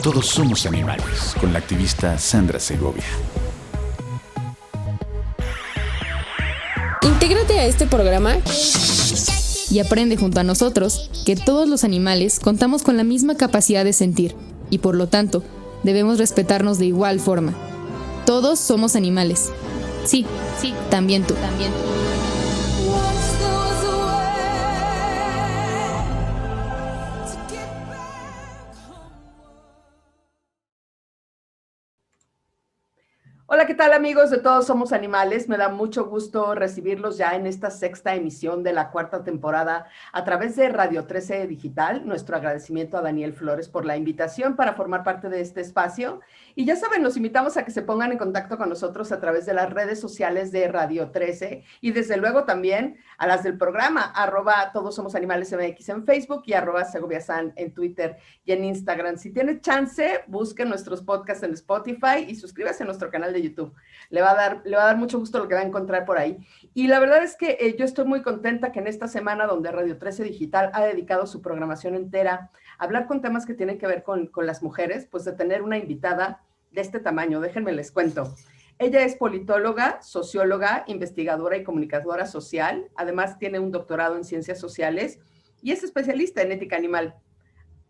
Todos somos animales, con la activista Sandra Segovia. Intégrate a este programa y aprende junto a nosotros que todos los animales contamos con la misma capacidad de sentir y por lo tanto debemos respetarnos de igual forma. Todos somos animales. Sí, también tú. Hola, ¿qué tal amigos de Todos Somos Animales? Me da mucho gusto recibirlos ya en esta sexta emisión de la cuarta temporada a través de Radio 13 Digital. Nuestro agradecimiento a Daniel Flores por la invitación para formar parte de este espacio. Y ya saben, los invitamos a que se pongan en contacto con nosotros a través de las redes sociales de Radio 13 y desde luego también a las del programa, @Todos Somos Animales MX en Facebook y @SegoviaSan en Twitter y en Instagram. Si tiene chance, busquen nuestros podcasts en Spotify y suscríbase a nuestro canal de YouTube. Le va a dar mucho gusto lo que va a encontrar por ahí. Y la verdad es que yo estoy muy contenta que en esta semana donde Radio 13 Digital ha dedicado su programación entera a hablar con temas que tienen que ver con las mujeres, pues de tener una invitada de este tamaño. Déjenme les cuento. Ella es politóloga, socióloga, investigadora y comunicadora social. Además tiene un doctorado en ciencias sociales y es especialista en ética animal.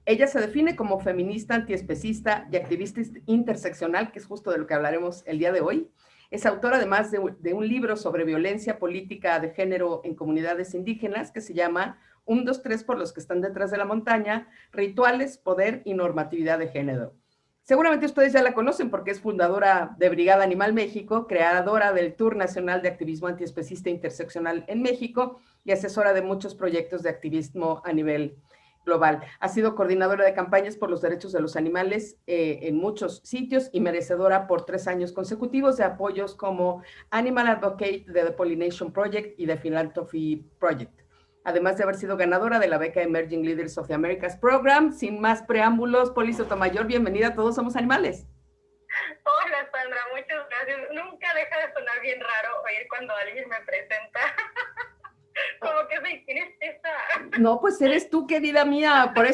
Ella se define como feminista, antiespecista y activista interseccional, que es justo de lo que hablaremos el día de hoy. Es autora además de un libro sobre violencia política de género en comunidades indígenas que se llama 1, 2, 3 por los que están detrás de la montaña, rituales, poder y normatividad de género. Seguramente ustedes ya la conocen porque es fundadora de Brigada Animal México, creadora del Tour Nacional de Activismo Antiespecista Interseccional en México y asesora de muchos proyectos de activismo a nivel global. Ha sido coordinadora de campañas por los derechos de los animales en muchos sitios y merecedora por 3 años consecutivos de apoyos como Animal Advocate de The Pollination Project y The Philanthropy Project. Además de haber sido ganadora de la beca Emerging Leaders of the Americas Program. Sin más preámbulos, Poli Sotomayor, bienvenida a Todos Somos Animales. Hola Sandra, muchas gracias. Nunca deja de sonar bien raro oír cuando alguien me presenta. Como que me tienes esa. No, pues eres tú, querida mía. Por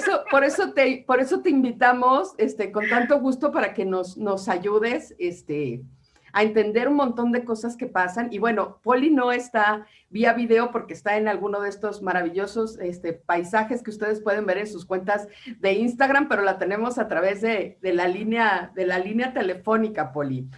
eso te invitamos, con tanto gusto para que nos ayudes, a entender un montón de cosas que pasan. Y bueno, Poli no está vía video porque está en alguno de estos maravillosos paisajes que ustedes pueden ver en sus cuentas de Instagram, pero la tenemos a través de la línea telefónica, Poli.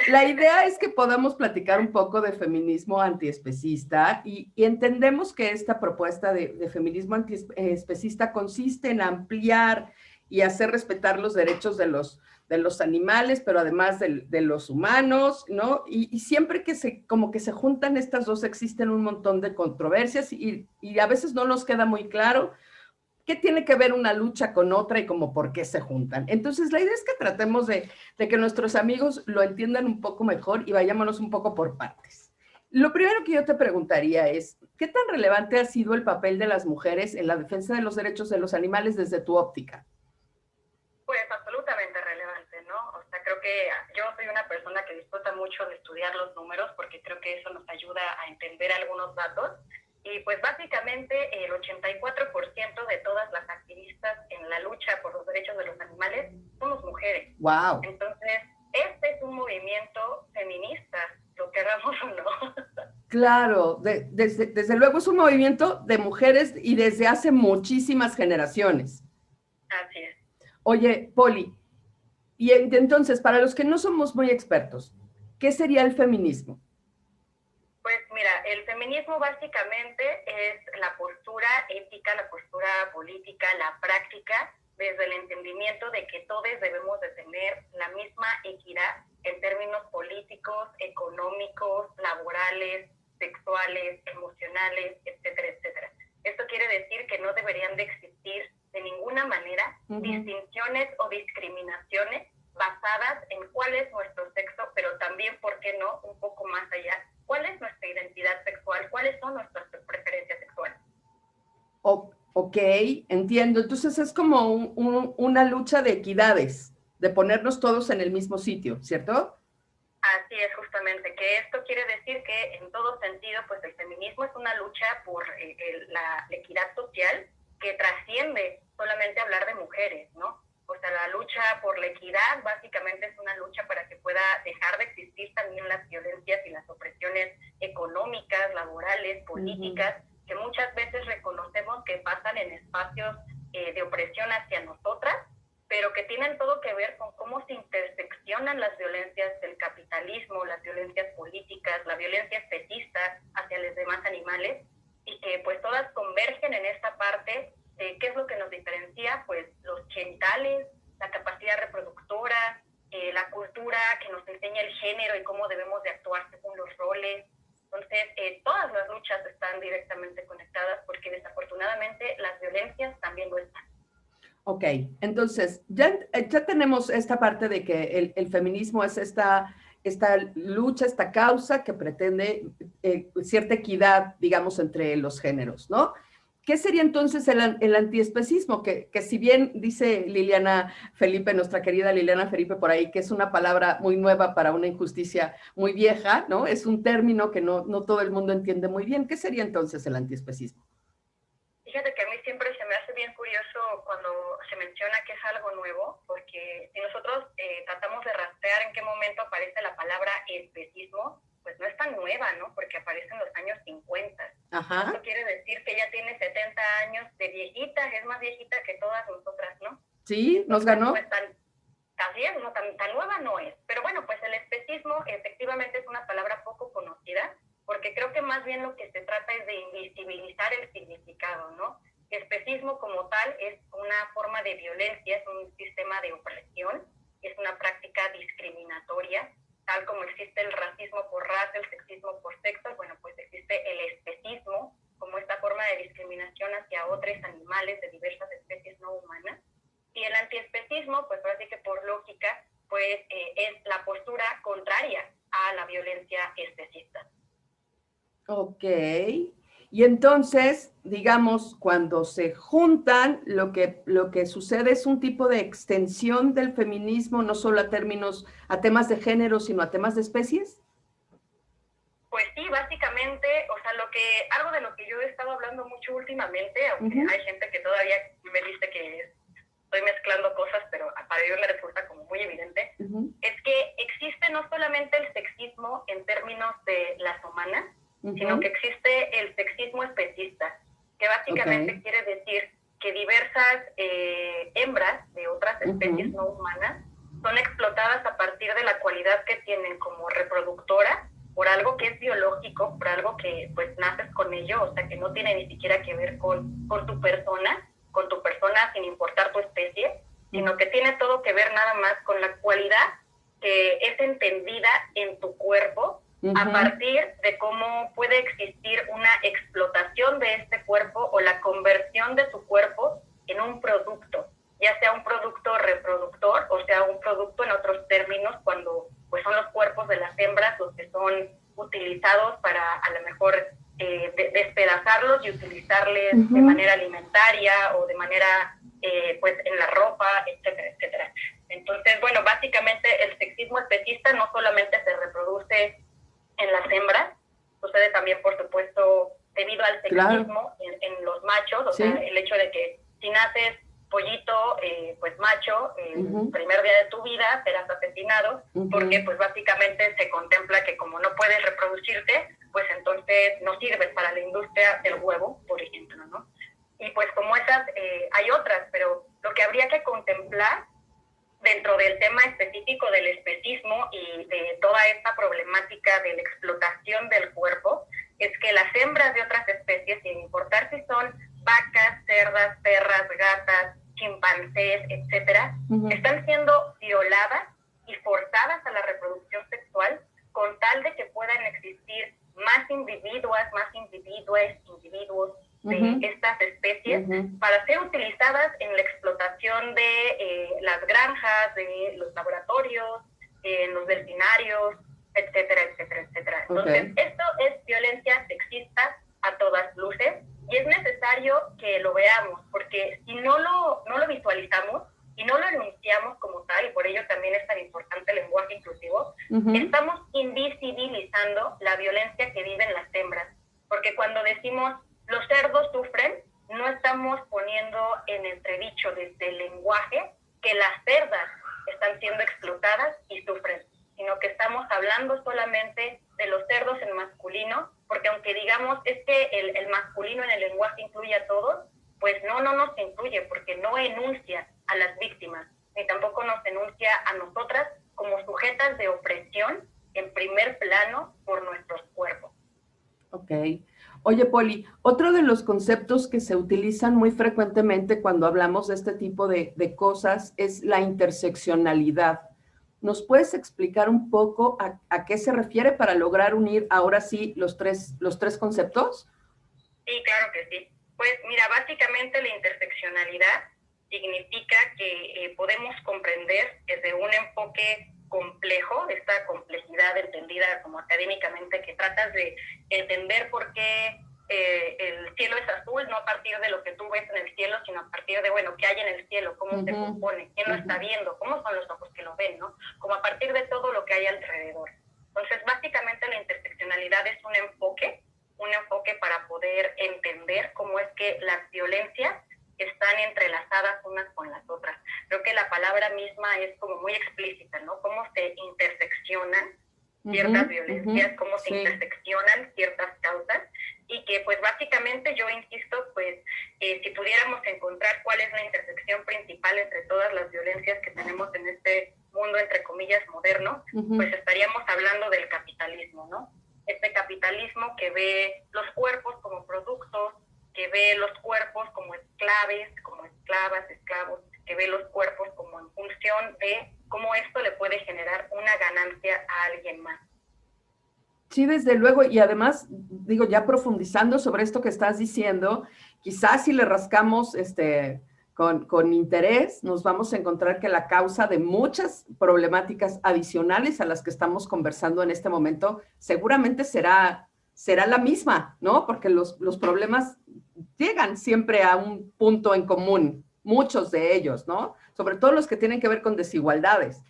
La idea es que podamos platicar un poco de feminismo antiespecista y entendemos que esta propuesta de feminismo antiespecista consiste en ampliar y hacer respetar los derechos de los animales, pero además de los humanos, ¿no? Y siempre que se juntan estas dos existen un montón de controversias y a veces no nos queda muy claro qué tiene que ver una lucha con otra y como por qué se juntan. Entonces, la idea es que tratemos de que nuestros amigos lo entiendan un poco mejor y vayámonos un poco por partes. Lo primero que yo te preguntaría es, ¿qué tan relevante ha sido el papel de las mujeres en la defensa de los derechos de los animales desde tu óptica? Pues absolutamente relevante, ¿no? O sea, creo que yo soy una persona que disfruta mucho de estudiar los números porque creo que eso nos ayuda a entender algunos datos. Y pues básicamente el 84% de todas las activistas en la lucha por los derechos de los animales somos mujeres. ¡Wow! Entonces, este es un movimiento feminista, lo queramos o no. Claro, desde luego es un movimiento de mujeres y desde hace muchísimas generaciones. Así es. Oye, Poli, y entonces, para los que no somos muy expertos, ¿qué sería el feminismo? Pues mira, el feminismo básicamente es la postura ética, la postura política, la práctica, desde el entendimiento de que todos debemos de tener la misma equidad en términos políticos, económicos, laborales, sexuales, emocionales, etcétera, etcétera. Esto quiere decir que no deberían de existir de ninguna manera distinciones o discriminaciones basadas en cuál es nuestro sexo, pero también, ¿por qué no?, un poco más allá, cuál es nuestra identidad sexual, cuáles son nuestras preferencias sexuales. Ok, entiendo. Entonces es como una lucha de equidades, de ponernos todos en el mismo sitio, ¿cierto? Así es, justamente, que esto quiere decir que en todo sentido, pues el feminismo es una lucha por la equidad social que trasciende solamente hablar de mujeres, ¿no? O sea, la lucha por la equidad básicamente es una lucha para que pueda dejar de existir también las violencias y las opresiones económicas, laborales, políticas, que muchas veces reconocemos que pasan en espacios de opresión hacia nosotras, pero que tienen todo que ver con cómo se interseccionan las violencias del capitalismo, las violencias políticas, la violencia especista hacia los demás animales, y que pues todas convergen en esta parte. ¿Qué es lo que nos diferencia? Pues los genitales, la capacidad reproductora, la cultura que nos enseña el género y cómo debemos de actuar según los roles. Entonces, todas las luchas están directamente conectadas porque desafortunadamente las violencias también lo están. Ok, entonces ya tenemos esta parte de que el feminismo es esta lucha, esta causa que pretende cierta equidad, digamos, entre los géneros, ¿no? ¿Qué sería entonces el antiespecismo? Que si bien dice Liliana Felipe, nuestra querida Liliana Felipe por ahí, que es una palabra muy nueva para una injusticia muy vieja, ¿no? Es un término que no todo el mundo entiende muy bien. ¿Qué sería entonces el antiespecismo? Fíjate que a mí siempre se me hace bien curioso cuando se menciona que es algo nuevo, porque si nosotros tratamos de rastrear en qué momento aparece la palabra especismo, pues no es tan nueva, ¿no? Porque aparece en los años 50. Ajá. Eso quiere decir que ella tiene 70 años de viejita, es más viejita que todas nosotras, ¿no? Sí, nos ganó. Pues tan nueva no es. Pero bueno, pues el especismo efectivamente es una palabra poco conocida, porque creo que más bien lo que se trata es de invisibilizar el significado, ¿no? Especismo como tal es una forma de violencia, es un sistema de opresión, es una práctica discriminatoria, tal como existe el racismo por raza, el sexismo por sexo, bueno, pues existe el especismo como esta forma de discriminación hacia otros animales de diversas especies no humanas. Y el antiespecismo, pues ahora sí que por lógica, pues es la postura contraria a la violencia especista. Ok. Y entonces, digamos, cuando se juntan, lo que sucede es un tipo de extensión del feminismo, no solo a temas de género, sino a temas de especies. Pues sí, básicamente, o sea, algo de lo que yo he estado hablando mucho últimamente, aunque hay gente que todavía me dice que estoy mezclando cosas, pero para ellos me resulta como muy evidente, es que existe no solamente el sexismo en términos de las humanas, sino que existe el sexismo especista, que básicamente quiere decir que diversas hembras de otras especies no humanas son explotadas a partir de la cualidad que tienen como reproductora, por algo que es biológico, por algo que pues naces con ello, o sea que no tiene ni siquiera que ver con tu persona sin importar tu especie, sino que tiene todo que ver nada más con la cualidad que es entendida en tu cuerpo, a partir de cómo puede existir una explotación de este cuerpo o la conversión de tu cuerpo en un producto, ya sea un producto reproductor o sea un producto en otros términos, cuando pues son los cuerpos de las hembras los que son utilizados para a lo mejor despedazarlos y utilizarles de manera alimentaria o de manera pues en la ropa, etcétera, etcétera. Entonces, bueno, básicamente el sexismo especista no solamente se reproduce en las hembras, sucede también, por supuesto, debido al sexismo en los machos, o sea, el hecho de que si naces pollito, pues macho, el primer día de tu vida serás asesinado, porque pues básicamente se contempla que como no puedes reproducirte, pues entonces no sirves para la industria del huevo, por ejemplo, ¿no? Y pues como esas hay otras, pero lo que habría que contemplar dentro del tema específico del especismo y de toda esta problemática de la explotación del cuerpo, es que las hembras de otras especies, sin importar si son vacas, cerdas, perras, gatas, chimpancés, etcétera, están siendo violadas y forzadas a la reproducción sexual con tal de que puedan existir más individuos de estas especies para ser utilizadas en la explotación de las granjas, de los laboratorios, en los delfinarios, etcétera, etcétera, etcétera. Entonces, esto es violencia sexista a todas luces y es necesario que lo veamos, porque si no lo visualizamos y no lo enunciamos como tal, y por ello también es tan importante el lenguaje inclusivo, estamos invisibilizando la violencia que viven las hembras, porque cuando decimos los cerdos sufren, no estamos poniendo en entredicho desde el lenguaje que las cerdas están siendo explotadas y sufren, sino que estamos hablando solamente de los cerdos en masculino, porque aunque digamos es que el masculino en el lenguaje incluye a todos, pues no nos incluye, porque no enuncia a las víctimas, ni tampoco nos enuncia a nosotras como sujetas de opresión en primer plano por nuestros cuerpos. Ok. Oye, Poli, otro de los conceptos que se utilizan muy frecuentemente cuando hablamos de este tipo de cosas es la interseccionalidad. ¿Nos puedes explicar un poco a qué se refiere para lograr unir ahora sí los tres conceptos? Sí, claro que sí. Pues mira, básicamente la interseccionalidad significa que podemos comprender desde un enfoque complejo, esta complejidad entendida como académicamente, que tratas de entender por qué el cielo es azul, no a partir de lo que tú ves en el cielo, sino a partir de, bueno, qué hay en el cielo, cómo se compone, quién lo está viendo, cómo son los ojos que lo ven, ¿no? Como a partir de todo lo que hay alrededor. Entonces, básicamente la interseccionalidad es un enfoque para poder entender cómo es que las violencias están entrelazadas unas con las otras. Creo que la palabra misma es como muy explícita, ¿no? Cómo se interseccionan ciertas violencias, cómo se interseccionan ciertas causas, y que pues básicamente yo insisto, pues si pudiéramos encontrar cuál es la intersección principal entre todas las violencias que tenemos en este mundo, entre comillas, moderno, pues estaríamos hablando del capitalismo, ¿no? Este capitalismo que ve los cuerpos como productos, que ve los cuerpos como esclaves, como esclavas, esclavos, que ve los cuerpos como en función de cómo esto le puede generar una ganancia a alguien más. Sí, desde luego, y además, digo, ya profundizando sobre esto que estás diciendo, quizás si le rascamos con interés, nos vamos a encontrar que la causa de muchas problemáticas adicionales a las que estamos conversando en este momento seguramente será la misma, ¿no? Porque los problemas llegan siempre a un punto en común, muchos de ellos, ¿no? Sobre todo los que tienen que ver con desigualdades.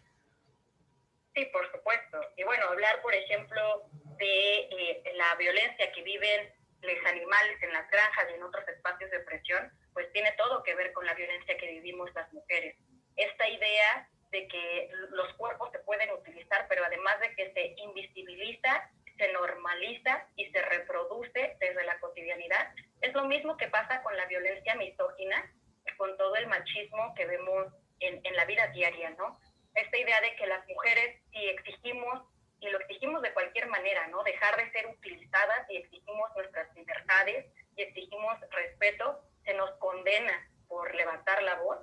Sí, por supuesto. Y bueno, hablar, por ejemplo, de la violencia que viven los animales en las granjas y en otros espacios de opresión, pues tiene todo que ver con la violencia que vivimos las mujeres. Esta idea de que los cuerpos se pueden utilizar, pero además de que se invisibiliza, se normaliza y se reproduce desde la cotidianidad, es lo mismo que pasa con la violencia misógina, con todo el machismo que vemos en la vida diaria, ¿no? Esta idea de que las mujeres, si exigimos, y lo exigimos de cualquier manera, ¿no? Dejar de ser utilizadas y exigimos nuestras libertades y exigimos respeto, se nos condena por levantar la voz.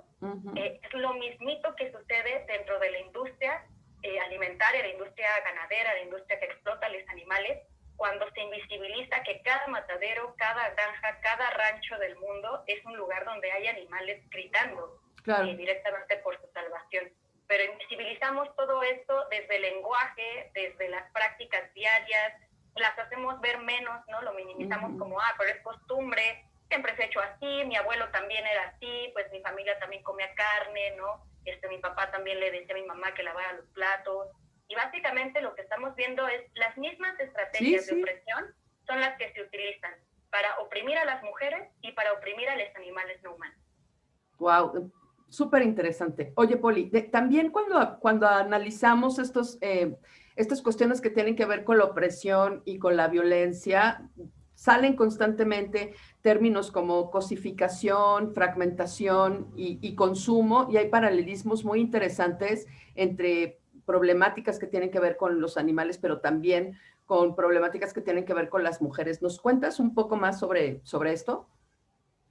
Es lo mismito que sucede dentro de la industria alimentaria, la industria ganadera, la industria que explota a los animales, cuando se invisibiliza que cada matadero, cada granja, cada rancho del mundo es un lugar donde hay animales gritando directamente por su salvación. Pero invisibilizamos todo esto desde el lenguaje, desde las prácticas diarias, las hacemos ver menos, ¿no? Lo minimizamos como, pero es costumbre, siempre se ha hecho así, mi abuelo también era así, pues mi familia también comía carne, ¿no? Mi papá también le decía a mi mamá que lavara los platos. Y básicamente lo que estamos viendo es las mismas estrategias de opresión son las que se utilizan para oprimir a las mujeres y para oprimir a los animales no humanos. Wow, súper interesante. Oye, Poli, también cuando analizamos estas cuestiones que tienen que ver con la opresión y con la violencia, salen constantemente términos como cosificación, fragmentación y consumo, y hay paralelismos muy interesantes entre problemáticas que tienen que ver con los animales, pero también con problemáticas que tienen que ver con las mujeres. ¿Nos cuentas un poco más sobre esto?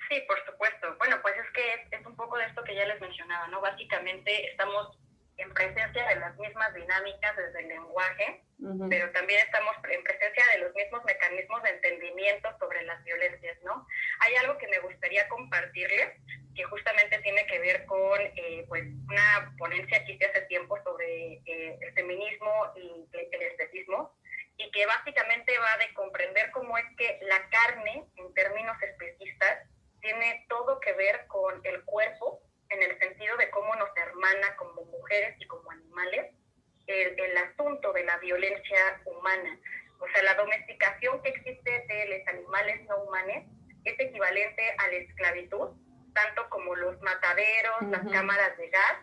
Sí, por supuesto. Bueno, pues es que es un poco de esto que ya les mencionaba, ¿no? Básicamente estamos en presencia de las mismas dinámicas desde el lenguaje, pero también estamos en presencia de los mismos mecanismos de entendimiento sobre las violencias, ¿no? Hay algo que me gustaría compartirles, que justamente tiene que ver con pues una ponencia que hice hace tiempo sobre el feminismo y el especismo, y que básicamente va de comprender cómo es que la carne, en términos especistas, tiene todo que ver con el cuerpo, en el sentido de cómo nos hermana como mujeres y como animales el asunto de la violencia humana. O sea, la domesticación que existe de los animales no humanos es equivalente a la esclavitud, tanto como los mataderos, las cámaras de gas,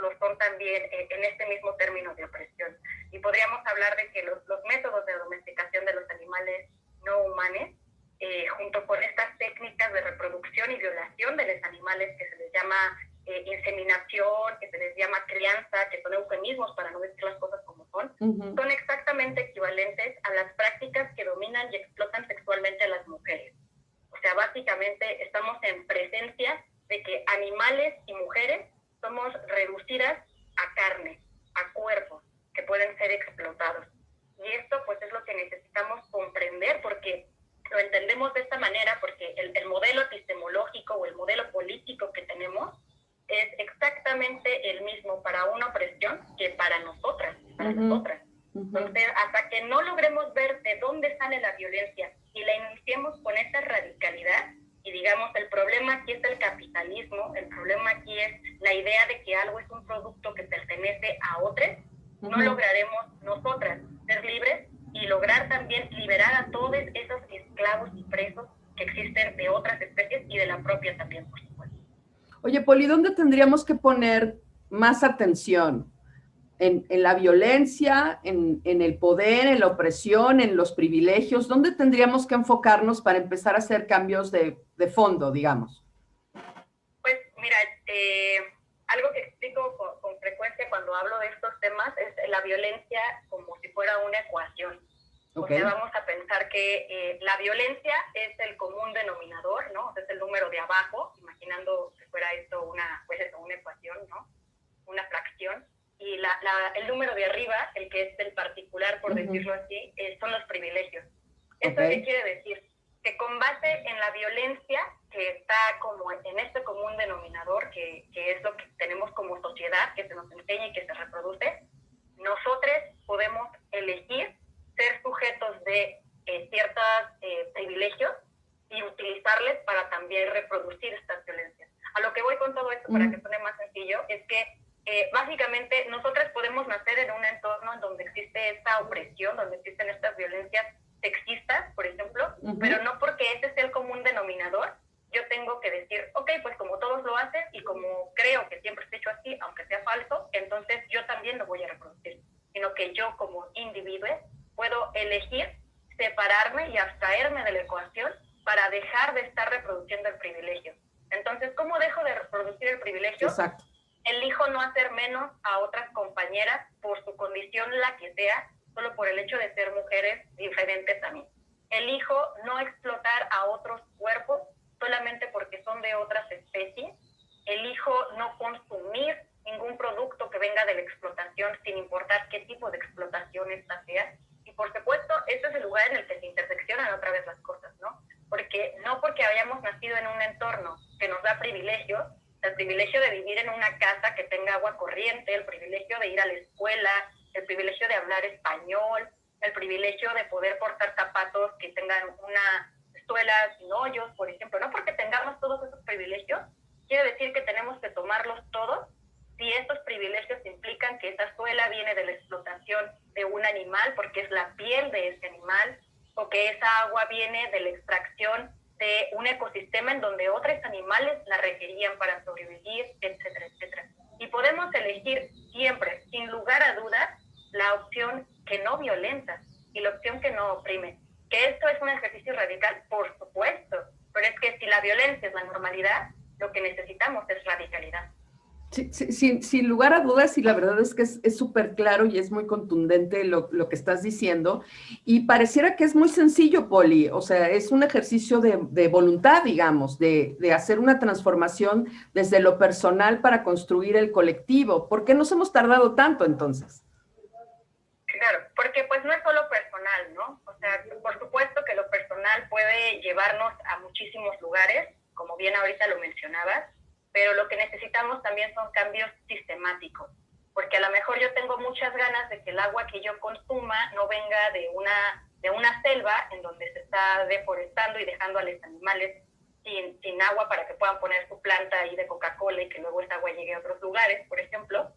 lo son también en este mismo término de opresión. Y podríamos hablar de que los métodos de domesticación de los animales no humanos, junto con estas técnicas de reproducción y violación de los animales que se les llama inseminación, que se les llama crianza, que son eufemismos para no decir las cosas como son, son exactamente equivalentes a las prácticas que dominan y explotan sexualmente a las mujeres. O sea, básicamente estamos en presencia de que animales y mujeres somos reducidas a carne, a cuerpos que pueden ser explotados. Y esto pues es lo que necesitamos comprender, porque lo entendemos de esta manera, porque el modelo epistemológico o el modelo político que tenemos es exactamente el mismo para una opresión que para nosotras, Entonces, hasta que no logremos ver de dónde sale la violencia y la iniciemos con esa radicalidad, y digamos, el problema aquí es el capitalismo, el problema aquí es la idea de que algo es un producto que pertenece a otros, no lograremos nosotras ser libres y lograr también liberar a todos esos esclavos y presos que existen de otras especies y de la propia también, por supuesto. Oye, Poli, ¿dónde tendríamos que poner más atención? ¿En la violencia, en el poder, en la opresión, en los privilegios? ¿Dónde tendríamos que enfocarnos para empezar a hacer cambios de fondo, digamos? Pues mira, algo que explico con frecuencia cuando hablo de estos temas es la violencia como si fuera una ecuación. Okay. O sea, vamos a pensar que la violencia es el común denominador, ¿no? O sea, es el número de abajo, imaginando que fuera esto una ecuación, ¿no? Una fracción. Y el número de arriba, el que es el particular, por decirlo así, son los privilegios. ¿Esto qué quiere decir? Que con base en la violencia que está como en este común denominador, que es lo que tenemos como sociedad, que se nos enseña y que se reproduce, nosotros podemos elegir ser sujetos de ciertos privilegios y utilizarles para también reproducir estas violencias. A lo que voy con todo esto, para que suene más sencillo, es que básicamente nosotros podemos nacer en un entorno en donde existe esta opresión, donde existen estas violencias sexistas, por ejemplo, pero no porque ese sea el común denominador, yo tengo que decir, ok, pues como todos lo hacen y como creo que siempre se ha hecho así, aunque sea falso, entonces yo también lo voy a reproducir, sino que yo como individuo puedo elegir separarme y abstraerme de la ecuación para dejar de estar reproduciendo el privilegio. Entonces, ¿cómo dejo de reproducir el privilegio? Exacto. Elijo no hacer menos a otras compañeras por su condición, la que sea, solo por el hecho de ser mujeres diferentes a mí. Elijo no explotar a otros cuerpos solamente porque son de otras especies. Elijo no consumir ningún producto que venga de la explotación, sin importar qué tipo de explotación esta sea. Y por supuesto, este es el lugar en el que se interseccionan otra vez las cosas, ¿no? Porque no porque hayamos nacido en un entorno que nos da privilegios, el privilegio de vivir en una casa que tenga agua corriente, el privilegio de ir a la escuela, el privilegio de hablar español, el privilegio de poder portar zapatos que tengan una suela sin hoyos, por ejemplo. No porque tengamos todos esos privilegios, quiere decir que tenemos que tomarlos todos si estos privilegios implican que esa suela viene de la explotación de un animal, porque es la piel de ese animal, o que esa agua viene de la extracción de un ecosistema en donde otros animales la requerían para sobrevivir, etcétera, etcétera. Y podemos elegir siempre, sin lugar a dudas, la opción que no violenta y la opción que no oprime. ¿Que esto es un ejercicio radical? Por supuesto, pero es que si la violencia es la normalidad, lo que necesitamos es radicalidad. Sí, sin lugar a dudas, y la verdad es que es súper claro y es muy contundente lo que estás diciendo, y pareciera que es muy sencillo, Poli, o sea, es un ejercicio de voluntad, digamos, de hacer una transformación desde lo personal para construir el colectivo. ¿Por qué nos hemos tardado tanto entonces? Claro, porque pues no es solo personal, ¿no? O sea, por supuesto que lo personal puede llevarnos a muchísimos lugares, como bien ahorita lo mencionabas, pero lo que necesitamos también son cambios sistemáticos, porque a lo mejor yo tengo muchas ganas de que el agua que yo consuma no venga de una selva en donde se está deforestando y dejando a los animales sin agua para que puedan poner su planta ahí de Coca-Cola y que luego esa agua llegue a otros lugares, por ejemplo.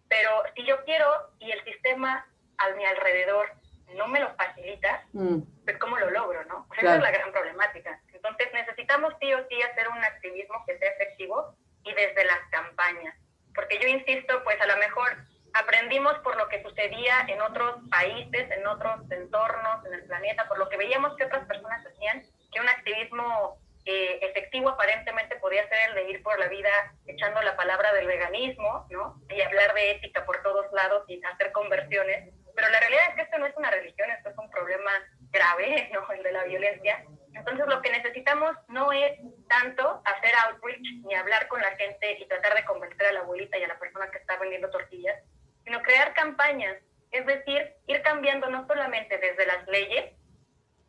Pero si yo quiero y el sistema a mi alrededor no me lo facilita, pues ¿cómo lo logro, no? Pues claro. Esa es la gran problemática. Entonces necesitamos sí o sí hacer un activismo que sea efectivo y desde las campañas. porque yo insisto, pues a lo mejor aprendimos por lo que sucedía en otros países, en otros entornos, en el planeta, por lo que veíamos que otras personas hacían, que un activismo efectivo aparentemente podía ser el de ir por la vida echando la palabra del veganismo, ¿no? Y hablar de ética por todos lados y hacer conversiones. Pero la realidad es que esto no es una religión, esto es un problema grave, ¿no? El de la violencia. Entonces lo que necesitamos no es tanto hacer outreach ni hablar con la gente y tratar de convencer a la abuelita y a la persona que está vendiendo tortillas, sino crear campañas, es decir, ir cambiando no solamente desde las leyes,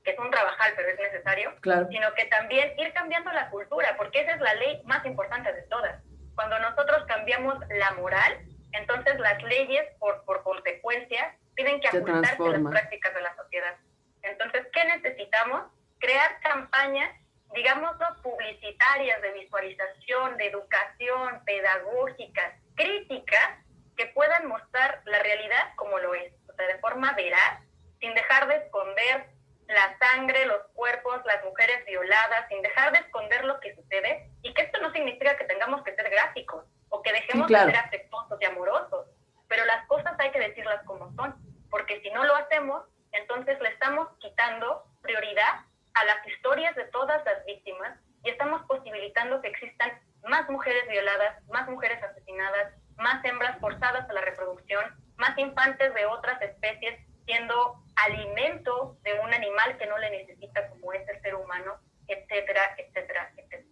que es un trabajal, pero es necesario, claro, sino que también ir cambiando la cultura, porque esa es la ley más importante de todas. Cuando nosotros cambiamos la moral, entonces las leyes, por consecuencia, tienen que ajustarse a las prácticas de la sociedad. Entonces, ¿qué necesitamos? Crear campañas, digámoslo, publicitarias, de visualización, de educación, pedagógicas, críticas, que puedan mostrar la realidad como lo es, o sea, de forma veraz, sin dejar de esconder la sangre, los cuerpos, las mujeres violadas, sin dejar de esconder lo que sucede, y que esto no significa que tengamos que ser gráficos o que dejemos de ser afectuosos y amorosos, pero las cosas hay que decirlas como son, porque si no lo hacemos, entonces le estamos quitando prioridad a las historias de todas las víctimas y estamos posibilitando que existan más mujeres violadas, más mujeres asesinadas, más hembras forzadas a la reproducción, más infantes de otras especies siendo alimento de un animal que no le necesita, como es el ser humano, etcétera, etcétera, etcétera.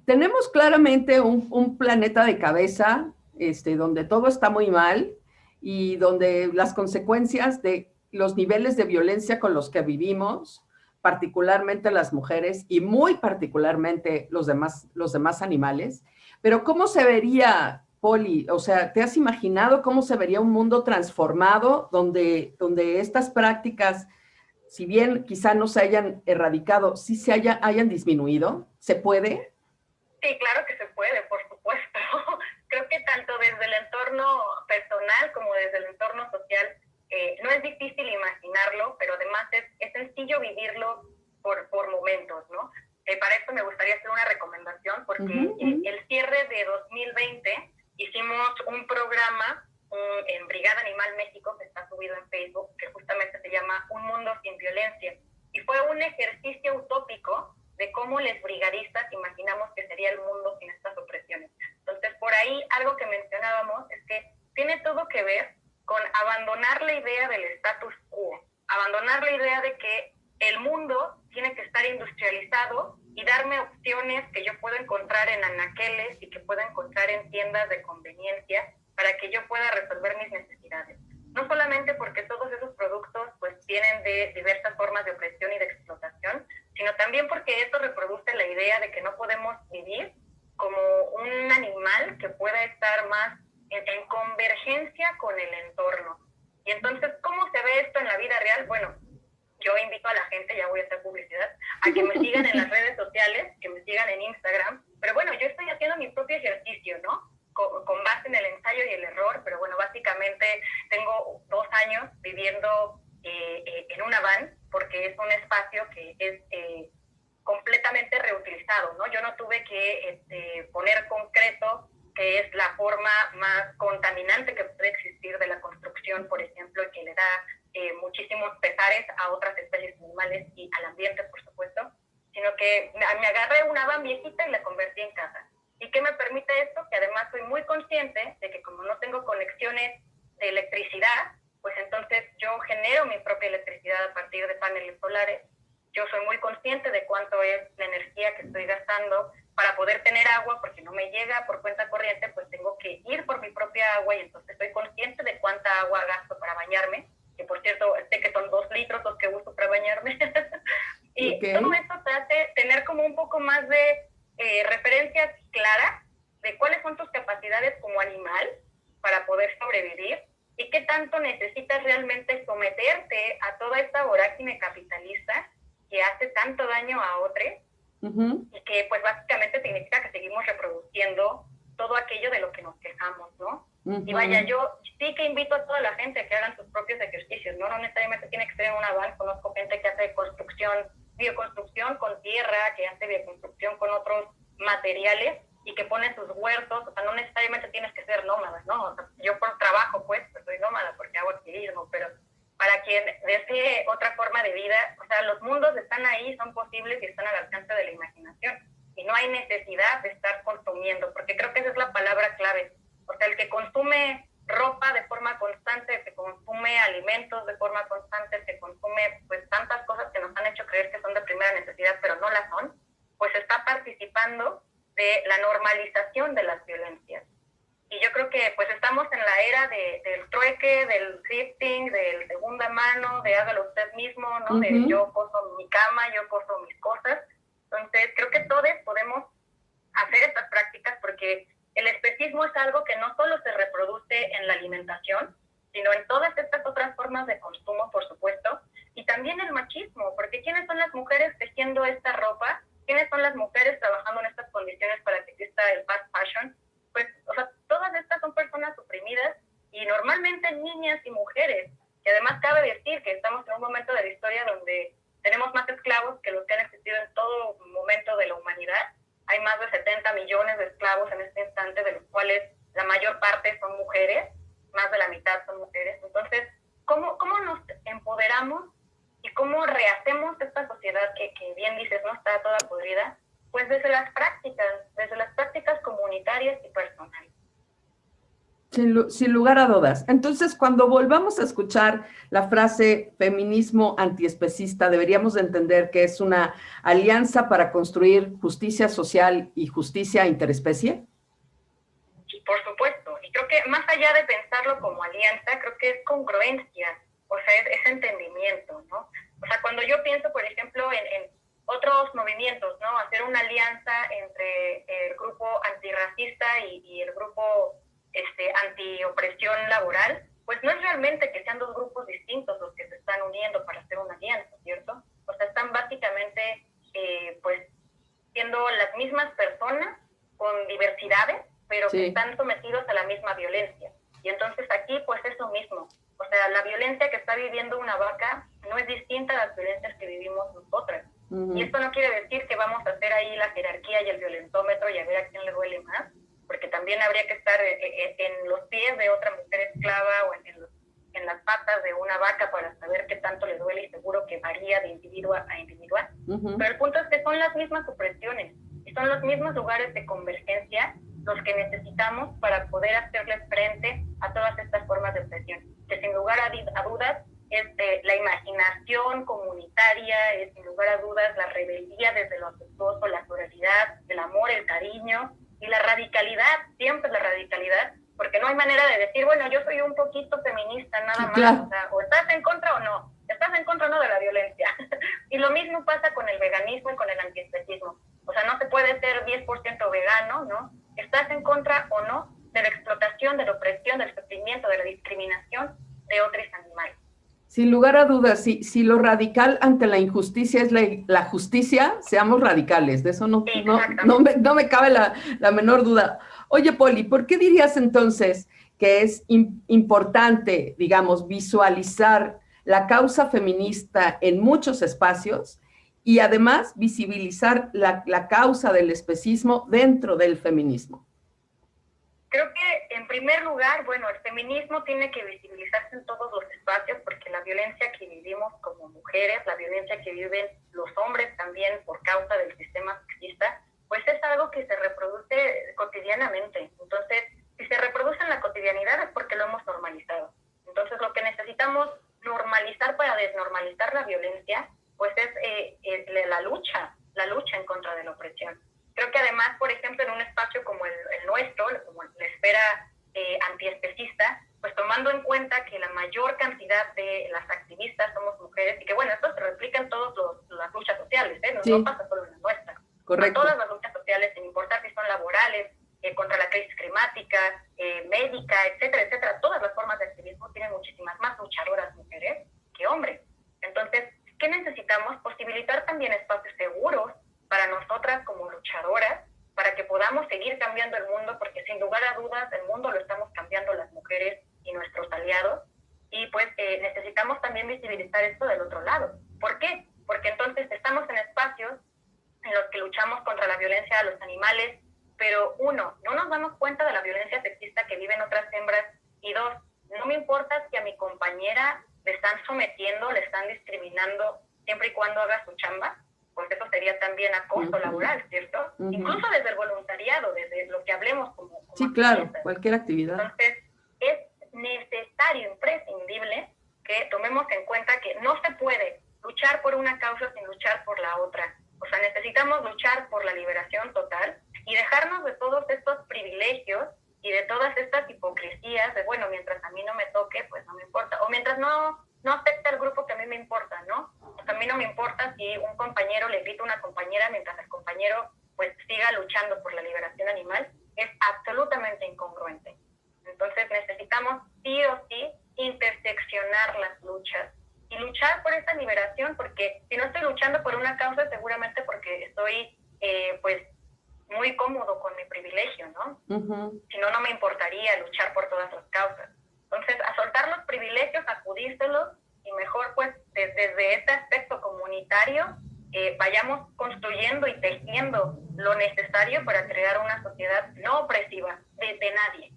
Tenemos claramente un planeta de cabeza, donde todo está muy mal y donde las consecuencias de los niveles de violencia con los que vivimos, particularmente las mujeres y muy particularmente los demás animales. Pero ¿cómo se vería, Poli? O sea, ¿te has imaginado cómo se vería un mundo transformado donde estas prácticas, si bien quizá no se hayan erradicado, sí se hayan disminuido? ¿Se puede? Sí, claro que se puede, por supuesto. Creo que tanto desde el entorno personal como desde el entorno social no es difícil imaginarlo, pero además es sencillo vivirlo por momentos, ¿no? Para esto me gustaría hacer una recomendación, porque el cierre de 2020 hicimos un programa en Brigada Animal México, que está subido en Facebook, que justamente se llama Un Mundo Sin Violencia. Y fue un ejercicio utópico de cómo les brigadistas imaginamos que sería el mundo sin estas opresiones. Entonces, por ahí algo que mencionábamos es que tiene todo que ver con abandonar la idea del status quo, abandonar la idea de que el mundo tiene que estar industrializado y darme opciones que yo puedo encontrar en anaqueles y que puedo encontrar en tiendas de conveniencia para que yo pueda resolver mis necesidades. No solamente porque todos esos productos pues vienen de diversas formas de opresión y de explotación, sino también porque esto reproduce la idea de que no podemos vivir como un animal que pueda estar más en convergencia con el entorno. Y entonces, ¿cómo se ve esto en la vida real? Bueno, yo invito a la gente, ya voy a hacer publicidad, a que me sigan en las redes sociales, que me sigan en Instagram, pero bueno, yo estoy haciendo mi propio ejercicio, ¿no? Con base en el ensayo y el error, pero bueno, básicamente tengo 2 años viviendo en una van, porque es un espacio que es completamente reutilizado, ¿no? Yo no tuve que poner concreto, que es la forma más contaminante que puede existir de la construcción, por ejemplo, y que le da muchísimos pesares a otras especies animales y al ambiente, por supuesto, sino que me agarré una van viejita y la convertí en casa. ¿Y qué me permite esto? Que además soy muy consciente de que como no tengo conexiones de electricidad, pues entonces yo genero mi propia electricidad a partir de paneles solares. Yo soy muy consciente de cuánto es la energía que estoy gastando para poder tener agua, porque no me llega por cuenta corriente, pues tengo que ir por mi propia agua y entonces soy consciente de cuánta agua gasto para bañarme, que por cierto, sé que son 2 litros los que uso para bañarme. Y todo esto te hace tener como un poco más de referencias claras de cuáles son tus capacidades como animal para poder sobrevivir y qué tanto necesitas realmente someterte a toda esta vorágine capitalista que hace tanto daño a otros y que pues básicamente significa que seguimos reproduciendo todo aquello de lo que nos quejamos, ¿no? Y vaya, yo sí que invito a toda la gente a que hagan sus propios ejercicios, ¿no? No necesariamente tiene que ser en una van. Conozco gente que hace bioconstrucción con tierra, que hace bioconstrucción con otros materiales, y que pone sus huertos, o sea, no necesariamente tienes que ser nómada, ¿no? O sea, yo por trabajo, pues soy nómada porque hago activismo, pero para quien desee otra forma de vida, o sea, los mundos están ahí, son posibles y están al alcance de la imaginación. Y no hay necesidad de estar consumiendo, porque creo que esa es la palabra clave. O sea, el que consume ropa de forma constante, el que consume alimentos de forma constante, el que consume pues tantas cosas que nos han hecho creer que son de primera necesidad, pero no las son, pues está participando de la normalización de las violencias. Y yo creo que pues estamos en la era del trueque, del thrifting, del segunda mano, de hágalo usted mismo, ¿no? Uh-huh. De yo coso mi cama, yo coso mis cosas. Entonces creo que todos podemos hacer estas prácticas porque el especismo es algo que no solo se reproduce en la alimentación, sino en todas estas otras formas de consumo, por supuesto, y también el machismo, porque ¿quiénes son las mujeres tejiendo esta ropa? ¿Quiénes son las mujeres trabajando en estas condiciones para que exista el fast fashion? Pues, o sea, todas estas son personas oprimidas y normalmente niñas y mujeres, que además cabe decir que estamos en un momento de la historia donde tenemos más esclavos que los que han existido en todo momento de la humanidad. Hay más de 70 millones de esclavos en este instante, de los cuales la mayor parte son mujeres, más de la mitad son mujeres. Entonces, ¿cómo nos empoderamos y cómo rehacemos esta sociedad que bien dices, no está toda podrida? Pues desde las prácticas comunitarias y personales. Sin lugar a dudas. Entonces, cuando volvamos a escuchar la frase feminismo antiespecista, deberíamos de entender que es una alianza para construir justicia social y justicia interespecie. Sí, por supuesto. Y creo que más allá de pensarlo como alianza, creo que es congruencia, o sea, es entendimiento, ¿no? O sea, cuando yo pienso, por ejemplo, en otros movimientos, ¿no? Hacer una alianza entre el grupo antirracista y el grupo antiopresión laboral, pues no es realmente que sean dos grupos distintos los que se están uniendo para hacer una alianza, ¿cierto? O sea, están básicamente, pues, siendo las mismas personas con diversidades, pero que están sometidos a la misma violencia. Y entonces aquí, pues, es lo mismo. O sea, la violencia que está viviendo una vaca no es distinta a las violencias que vivimos nosotras. Uh-huh. Y esto no quiere decir que vamos a hacer ahí la jerarquía y el violentómetro y a ver a quién le duele más, porque también habría que estar en los pies de otra mujer esclava o en las patas de una vaca para saber qué tanto le duele, y seguro que varía de individuo a individuo. Uh-huh. Pero el punto es que son las mismas opresiones y son los mismos lugares de convergencia los que necesitamos para poder hacerle frente a todas estas formas de opresión, que sin lugar a dudas es la imaginación comunitaria, es sin lugar a dudas la rebeldía desde lo afectuoso, la sororidad, el amor, el cariño y la radicalidad, siempre la radicalidad, porque no hay manera de decir, bueno, yo soy un poquito feminista nada más, claro. O sea, o estás en contra o no, estás en contra o no de la violencia. Y lo mismo pasa con el veganismo y con el antiespecismo. O sea, no se puede ser 10% vegano, ¿no? Estás en contra o no de la explotación, de la opresión, del sufrimiento, de la discriminación de otros animales. Sin lugar a dudas, si lo radical ante la injusticia es la justicia, seamos radicales, de eso no me cabe la menor duda. Oye, Poli, ¿por qué dirías entonces que es importante, digamos, visualizar la causa feminista en muchos espacios y además visibilizar la causa del especismo dentro del feminismo? Creo que, en primer lugar, bueno, el feminismo tiene que visibilizarse en todos los espacios, porque la violencia que vivimos como mujeres, la violencia que viven los hombres también por causa del sistema sexista, pues es algo que se reproduce cotidianamente. Entonces, si se reproduce en la cotidianidad es porque lo hemos normalizado. Entonces, lo que necesitamos normalizar para desnormalizar la violencia, pues es la lucha en contra de la opresión. Creo que además, por ejemplo, en un espacio como el nuestro, como la esfera antiespecista, pues tomando en cuenta que la mayor cantidad de las activistas somos mujeres, y que bueno, esto se replica en todas las luchas sociales, no pasa solo en la nuestra. Correcto. En todas las luchas sociales, sin importar si son laborales, contra la crisis climática, médica, etcétera, etcétera, todas las formas de activismo tienen muchísimas más luchadoras mujeres que hombres. Entonces, ¿qué necesitamos? Posibilitar también espacios seguros para nosotras como luchadoras, para que podamos seguir cambiando el mundo, porque sin lugar a dudas el mundo lo estamos cambiando las mujeres y nuestros aliados, y pues necesitamos también visibilizar esto del otro lado. ¿Por qué? Porque entonces estamos en espacios en los que luchamos contra la violencia a los animales, pero uno, no nos damos cuenta de la violencia sexista que viven otras hembras, y dos, no me importa si a mi compañera le están sometiendo, le están discriminando, siempre y cuando haga su chamba, pues eso sería también acoso laboral, ¿cierto? Incluso desde el voluntariado, desde lo que hablemos como sí, claro, activistas. cualquier actividad. Entonces, es necesario, imprescindible, que tomemos en cuenta que no se puede luchar por una causa sin luchar por la otra. O sea, necesitamos luchar por la liberación total y dejarnos de todos estos privilegios y de todas estas hipocresías de, bueno, mientras a mí no me toque, pues no me importa. O mientras no afecta al grupo que a mí me importa, ¿no? O sea, a mí no me importa si un compañero le grita a una compañera mientras el compañero pues siga luchando por la liberación animal. Es absolutamente incongruente. Entonces necesitamos sí o sí interseccionar las luchas y luchar por esa liberación, porque si no estoy luchando por una causa, seguramente porque estoy pues muy cómodo con mi privilegio, ¿no? Si no, no me importaría luchar por todas las causas. Entonces, a soltar los privilegios, acudírselos, y mejor pues desde este aspecto comunitario vayamos construyendo y tejiendo lo necesario para crear una sociedad no opresiva de nadie.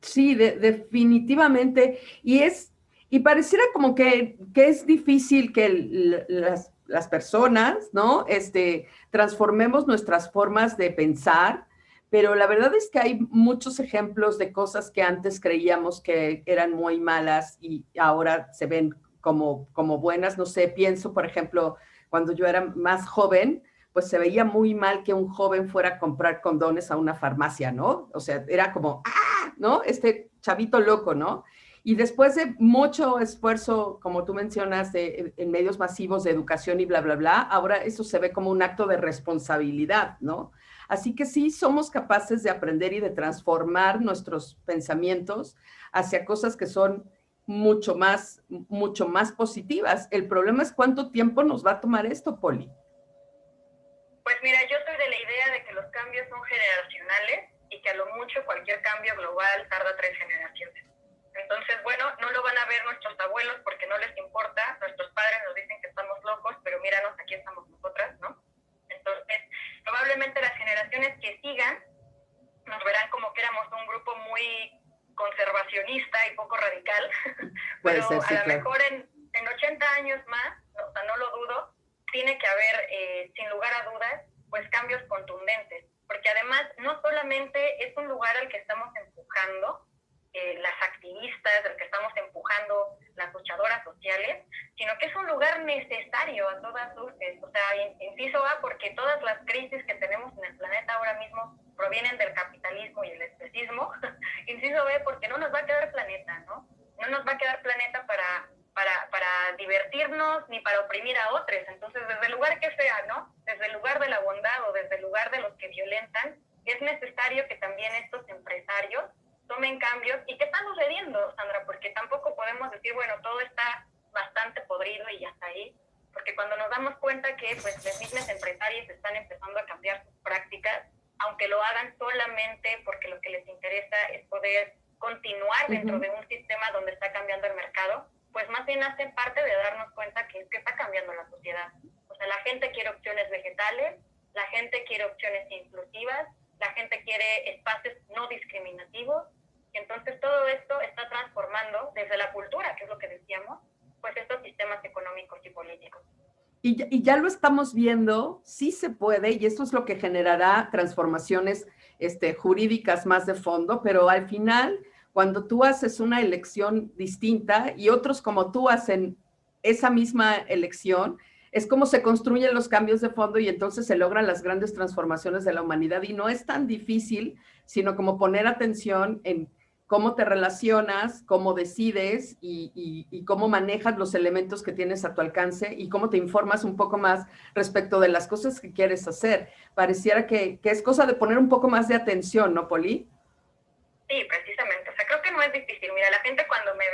Sí, definitivamente. Y pareciera como que es difícil que las personas, ¿no? Transformemos nuestras formas de pensar, pero la verdad es que hay muchos ejemplos de cosas que antes creíamos que eran muy malas y ahora se ven como buenas. No sé, pienso, por ejemplo, cuando yo era más joven, pues se veía muy mal que un joven fuera a comprar condones a una farmacia, ¿no? O sea, era como, ¡ah! ¿No? Este chavito loco, ¿no? Y después de mucho esfuerzo, como tú mencionas, en medios masivos de educación y bla, bla, bla, ahora eso se ve como un acto de responsabilidad, ¿no? Así que sí somos capaces de aprender y de transformar nuestros pensamientos hacia cosas que son mucho más positivas. El problema es cuánto tiempo nos va a tomar esto, Poli. Pues mira, yo soy de la idea de que los cambios son generacionales y que a lo mucho cualquier cambio global tarda 3 generaciones. Entonces, bueno, no lo van a ver nuestros abuelos porque no les importa, nuestros padres nos dicen que estamos locos, pero míranos, aquí estamos nosotras, ¿no? Entonces, probablemente las generaciones que sigan nos verán como que éramos un grupo muy conservacionista y poco radical, Puede pero ser, sí, a lo claro. mejor en 80 años más, o sea, no lo dudo, tiene que haber, sin lugar a dudas, pues cambios contundentes, porque además no solamente es un lugar al que estamos empujando las activistas, al que estamos empujando las luchadoras sociales, sino que es un lugar necesario a todas luces. O sea, inciso A, porque todas las crisis que tenemos en el planeta ahora mismo provienen del capitalismo y el especismo. Inciso B, porque no nos va a quedar planeta, ¿no? No nos va a quedar planeta para divertirnos ni para oprimir a otros. Entonces, desde el lugar que sea, ¿no? Desde el lugar de la bondad o desde el lugar de los que violentan, es necesario que también estos empresarios tomen cambios. ¿Y qué está sucediendo, Sandra? Porque tampoco podemos decir, bueno, todo está bastante podrido y ya está ahí, porque cuando nos damos cuenta que pues las mismas empresarias están empezando a cambiar sus prácticas, aunque lo hagan solamente porque lo que les interesa es poder continuar dentro de un sistema donde está cambiando el mercado, pues más bien hace parte de darnos cuenta que está cambiando la sociedad. O sea, la gente quiere opciones vegetales, la gente quiere opciones inclusivas, la gente quiere espacios no discriminativos, y entonces todo esto está transformando desde la cultura, que es lo que decíamos, pues estos sistemas económicos y políticos. Y ya lo estamos viendo, sí se puede, y esto es lo que generará transformaciones jurídicas más de fondo, pero al final, cuando tú haces una elección distinta y otros como tú hacen esa misma elección, es como se construyen los cambios de fondo y entonces se logran las grandes transformaciones de la humanidad. Y no es tan difícil, sino como poner atención en cómo te relacionas, cómo decides y cómo manejas los elementos que tienes a tu alcance y cómo te informas un poco más respecto de las cosas que quieres hacer. Pareciera que es cosa de poner un poco más de atención, ¿no, Poli? Sí, precisamente. O sea, creo que no es difícil. Mira, la gente cuando me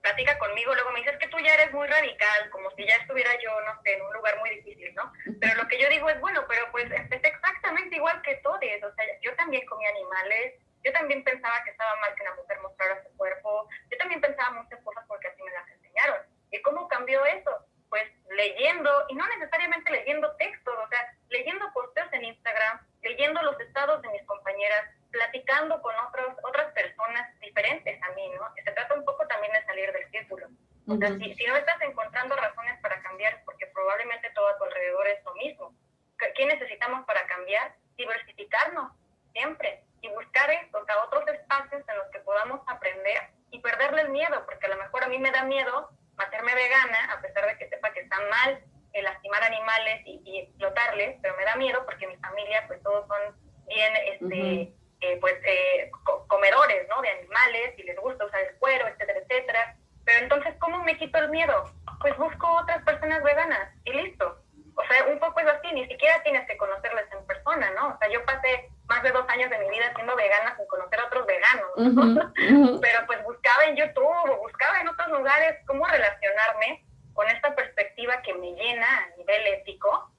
platica conmigo, luego me dice, es que tú ya eres muy radical, como si ya estuviera yo, no sé, en un lugar muy difícil, ¿no? Pero lo que yo digo es, bueno, pero pues empecé exactamente igual que todos. O sea, yo también comía animales, yo también pensaba que estaba mal que una mujer mostrara su cuerpo, yo también pensaba muchas cosas porque así me las enseñaron. ¿Y cómo cambió eso? Pues leyendo, y no necesariamente leyendo textos, o sea, leyendo posteos en Instagram, leyendo los estados de mis compañeros O sea, si no estás encontrando razones para cambiar, es porque probablemente todo a tu alrededor es lo mismo. ¿Qué necesitamos para cambiar? Diversificarnos siempre y buscar esto, o sea, otros espacios en los que podamos aprender y perderle el miedo, porque a lo mejor a mí me da miedo hacerme vegana, a pesar de que sepa que está mal lastimar animales y explotarles, pero me da miedo porque mi familia, pues todos son bien, comedores, ¿no? De animales y les gusta usar el cuero, etcétera, etcétera. Pero entonces, ¿cómo me quito el miedo? Pues busco otras personas veganas y listo. O sea, un poco es así, ni siquiera tienes que conocerles en persona, ¿no? O sea, yo pasé más de 2 años de mi vida siendo vegana sin conocer a otros veganos, ¿no? Pero pues buscaba en YouTube o buscaba en otros lugares cómo relacionarme con esta perspectiva que me llena a nivel ético,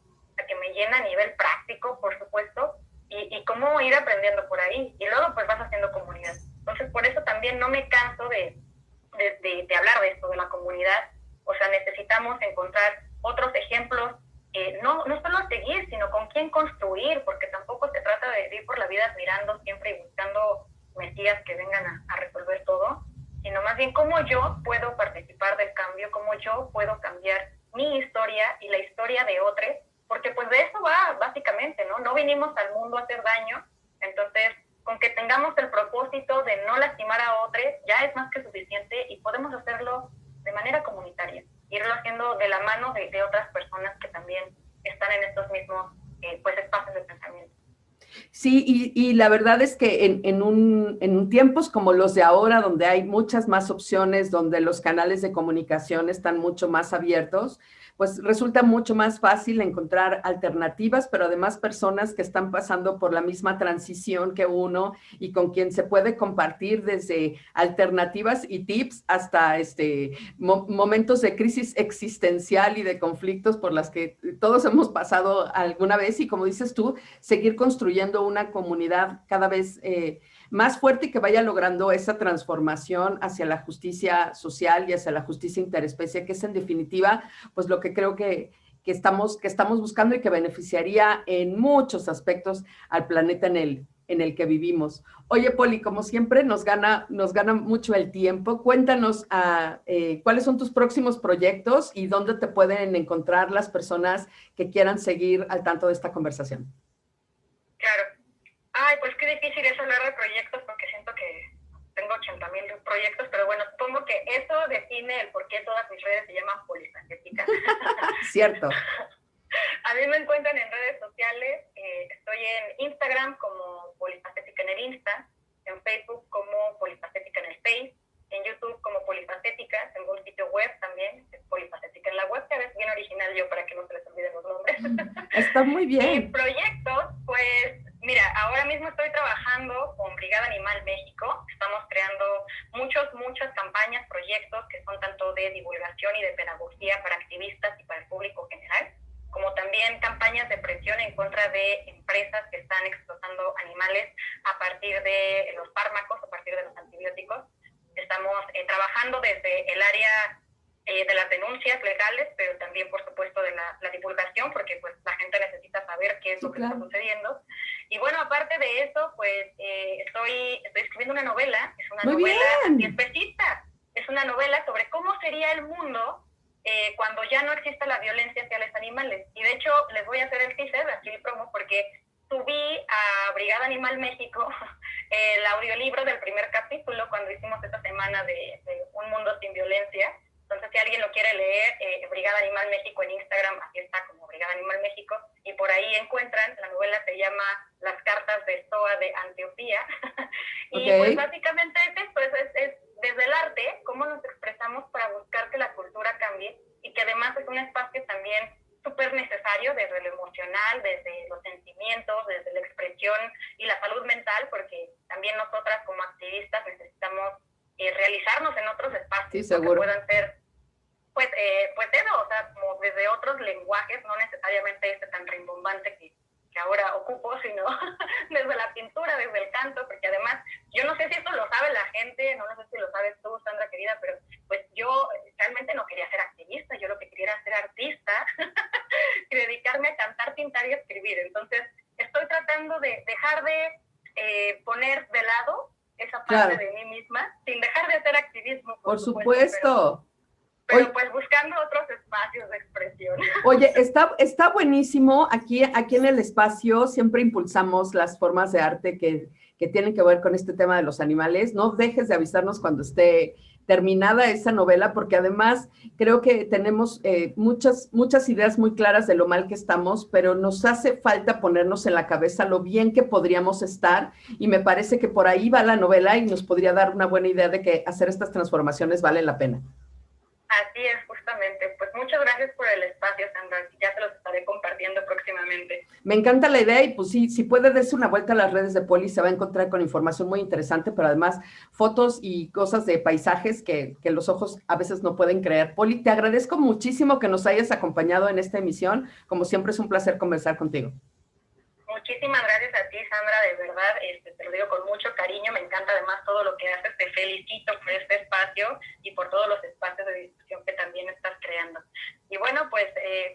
que me llena a nivel práctico, por supuesto, y cómo ir aprendiendo por ahí. Y luego pues vas haciendo comunidad. Entonces, por eso también no me canso de hablar de esto, de la comunidad. O sea, necesitamos encontrar otros ejemplos, no solo seguir, sino con quién construir, porque tampoco se trata de ir por la vida admirando siempre y buscando mesías que vengan a resolver todo, sino más bien cómo yo puedo participar del cambio, cómo yo puedo cambiar mi historia y la historia de otros, porque pues de eso va básicamente, ¿no? No vinimos al mundo a hacer daño, entonces con que tengamos el propósito de no lastimar a otros, ya es más que suficiente y podemos hacerlo de manera comunitaria, irlo haciendo de la mano de otras personas que también están en estos mismos pues espacios de pensamiento. Sí, y la verdad es que en tiempos como los de ahora, donde hay muchas más opciones, donde los canales de comunicación están mucho más abiertos, pues resulta mucho más fácil encontrar alternativas, pero además personas que están pasando por la misma transición que uno y con quien se puede compartir desde alternativas y tips hasta momentos de crisis existencial y de conflictos por las que todos hemos pasado alguna vez y, como dices tú, seguir construyendo una comunidad cada vez más fuerte y que vaya logrando esa transformación hacia la justicia social y hacia la justicia interespecie, que es en definitiva pues lo que creo que estamos buscando y que beneficiaría en muchos aspectos al planeta en el que vivimos. Oye, Poli, como siempre nos gana mucho el tiempo. Cuéntanos cuáles son tus próximos proyectos y dónde te pueden encontrar las personas que quieran seguir al tanto de esta conversación. Claro. Ay, pues qué difícil es hablar de proyectos porque siento que tengo 80,000 proyectos, pero bueno, supongo que eso define el por qué todas mis redes se llaman polifacéticas. Cierto. A mí me encuentran en redes sociales, estoy en Instagram como Polifacética en el Insta, en Facebook como Polifacética en el Face, en YouTube como Polifacética, tengo un sitio web también, es Polifacética en la web, que a veces bien original yo para que no se les olviden los nombres. Está muy bien. Y proyectos, pues mira, ahora mismo estoy trabajando con Brigada Animal México, estamos creando muchas campañas, proyectos que son tanto de divulgación y de pedagogía para activistas y para el público general, como también campañas de presión en contra de empresas que están explotando animales a partir de los fármacos, a partir de los antibióticos. Estamos trabajando desde el área de las denuncias legales, pero también, por supuesto, de la divulgación, porque pues la gente necesita saber qué es lo que está sucediendo. Y bueno, aparte de eso, pues estoy escribiendo una novela, es una novela antiespecista, es una novela sobre cómo sería el mundo cuando ya no exista la violencia hacia los animales. Y de hecho, les voy a hacer el teaser, aquí el promo, porque subí a Brigada Animal México el audiolibro del primer capítulo cuando hicimos esta semana de Un Mundo Sin Violencia. Entonces, si alguien lo quiere leer, Brigada Animal México en Instagram, así está como Brigada Animal México, y por ahí encuentran, la novela se llama Las Cartas de Stoa de Antioquía. Y pues básicamente es esto, es desde el arte, cómo nos expresamos para buscar que la cultura cambie, y que además es un espacio también súper necesario desde lo emocional, desde los sentimientos, desde la expresión y la salud mental, porque también nosotras como activistas necesitamos realizarnos en otros espacios que puedan ser pues eso, o sea, como desde otros lenguajes, no necesariamente tan rimbombante que ahora ocupo, sino desde la pintura, desde el canto, porque además, yo no sé si esto lo sabe la gente, no sé si lo sabes tú, Sandra querida, pero pues yo realmente no quería ser activista, yo lo que quería era ser artista y dedicarme a cantar, pintar y escribir. Entonces, estoy tratando de dejar de poner de lado esa parte de mí misma, sin dejar de hacer activismo. Por supuesto. Pero pues buscando otros espacios de expresión. Oye, está buenísimo. Aquí en el espacio siempre impulsamos las formas de arte que tienen que ver con este tema de los animales. No dejes de avisarnos cuando esté terminada esa novela, porque además creo que tenemos muchas ideas muy claras de lo mal que estamos, pero nos hace falta ponernos en la cabeza lo bien que podríamos estar, y me parece que por ahí va la novela y nos podría dar una buena idea de que hacer estas transformaciones vale la pena. Así es, justamente. Pues muchas gracias por el espacio, Sandra. Ya se los estaré compartiendo próximamente. Me encanta la idea y pues sí, si puede darse una vuelta a las redes de Poli, se va a encontrar con información muy interesante, pero además fotos y cosas de paisajes que los ojos a veces no pueden creer. Poli, te agradezco muchísimo que nos hayas acompañado en esta emisión. Como siempre es un placer conversar contigo. Muchísimas gracias a ti, Sandra, de verdad, te lo digo con mucho cariño, me encanta además todo lo que haces, te felicito por este espacio y por todos los espacios de discusión que también estás creando. Y bueno, pues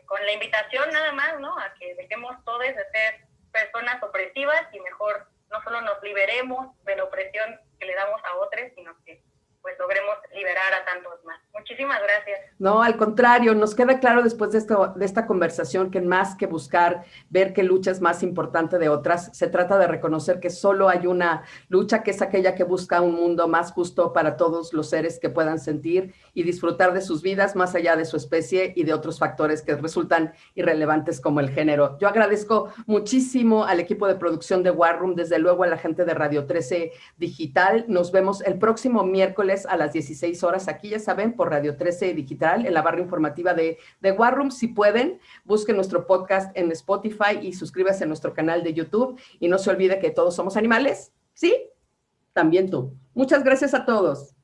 con la invitación nada más, ¿no?, a que dejemos todos de ser personas opresivas y mejor no solo nos liberemos de la opresión que le damos a otros, sino que pues logremos liberar a tantos más. Muchísimas gracias. No, al contrario, nos queda claro después de esta conversación que más que buscar ver qué lucha es más importante de otras, se trata de reconocer que solo hay una lucha, que es aquella que busca un mundo más justo para todos los seres que puedan sentir y disfrutar de sus vidas más allá de su especie y de otros factores que resultan irrelevantes como el género. Yo agradezco muchísimo al equipo de producción de War Room, desde luego a la gente de Radio 13 Digital. Nos vemos el próximo miércoles a las 16 horas, aquí ya saben, por Radio 13 Digital, en la barra informativa de War Room. Si pueden, busquen nuestro podcast en Spotify y suscríbase a nuestro canal de YouTube. Y no se olvide que todos somos animales, ¿sí? También tú. Muchas gracias a todos.